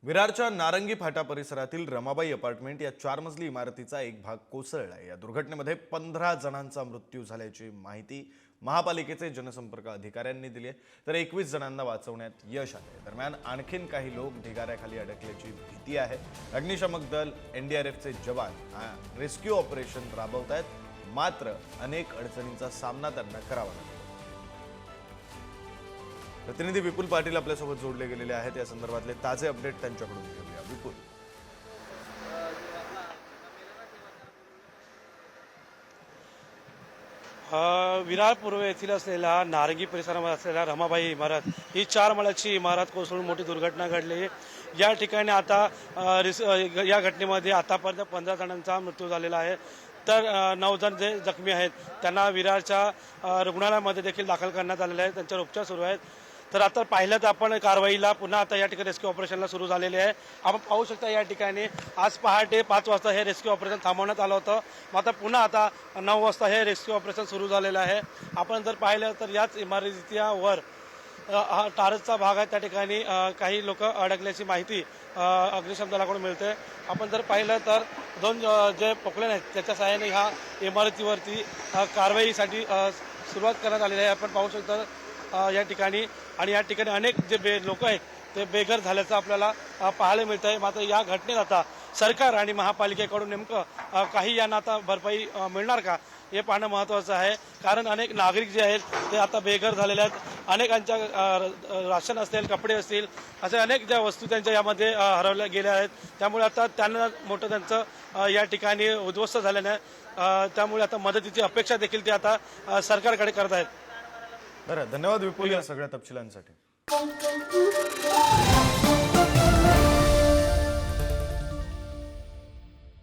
विरारच्या नारंगी फाटा परिसरातील रमाबाई अपार्टमेंट या 4 मजली इमारतीचा एक भाग कोसळला। या दुर्घटनेमध्ये 15 जणांचा मृत्यू झाल्याची माहिती महापालिकेचे जनसंपर्क अधिकाऱ्यांनी दिली आहे, तर 21 जणांना वाचवण्यात यश आले। दरम्यान आणखीन काही लोक ढिगाऱ्याखाली अडकल्याची भीती आहे। अग्निशमक दल, एनडीआरएफचे जवान रेस्क्यू ऑपरेशन राबवत आहेत, मात्र अनेक अडचणींचा सामना त्यांना करावा लागतो। प्रतिनिधी विपुल पाटील आपल्यासोबत जोडले गेलेले आहेत। या संदर्भातले ताजे अपडेट त्यांच्याकडून घेऊया। विपुल, विरार पूर्व येथील असलेला नारंगी परिसरामध्ये असलेला रमाबाई इमारत ही 4 माळ्याची इमारत कोसळून मोठी दुर्घटना घडली। या ठिकाणी आता या घटनेमध्ये आतापर्यंत 15 जणांचा मृत्यू झालेला आहे, तर 9 जण जे जखमी आहेत त्यांना विरारच्या रुग्णालयामध्ये देखील दाखल करण्यात आलेले आहे, त्यांच्यावर उपचार सुरू आहेत। तर आता पाहिलं तर आपण कारवाईला पुन्हा आता या ठिकाणी रेस्क्यू ऑपरेशनला सुरू झालेले आहे। आपण पाहू शकता या ठिकाणी आज पहाटे 5 वाजता हे रेस्क्यू ऑपरेशन थांबवण्यात आलं होतं, मात्र पुन्हा आता 9 वाजता हे रेस्क्यू ऑपरेशन सुरू झालेलं आहे। आपण जर पाहिलं तर याच इमारतीच्या वर हा टारसचा भाग आहे, त्या ठिकाणी काही लोक अडकल्याची माहिती अग्निशमन दलाकडून मिळते। आपण जर पाहिलं तर 2 जे पोकलेन आहेत त्याच्या सहाय्याने ह्या इमारतीवरती कारवाईसाठी सुरुवात करण्यात आलेली आहे। आपण पाहू शकता या ठिकाणी, आणि या ठिकाणी अनेक जे लोक आहेत ते बेघर झाल्याचं आपल्याला पाहायला मिळतं आहे। मात्र या घटनेत आता सरकार आणि महापालिकेकडून नेमकं काही यांना आता भरपाई मिळणार का हे पाहणं महत्त्वाचं आहे, कारण अनेक नागरिक जे आहेत ते आता बेघर झालेले आहेत। अनेकांच्या राशन असतील, कपडे असतील, असे अनेक ज्या वस्तू त्यांच्या यामध्ये हरवल्या गेल्या आहेत, त्यामुळे आता त्यांना मोठं त्यांचं या ठिकाणी उद्ध्वस्त झाल्याने त्यामुळे आता मदतीची अपेक्षा देखील ते आता सरकारकडे करत आहेत। बरं, धन्यवाद विपुल या सगळ्या तपशिलांसाठी।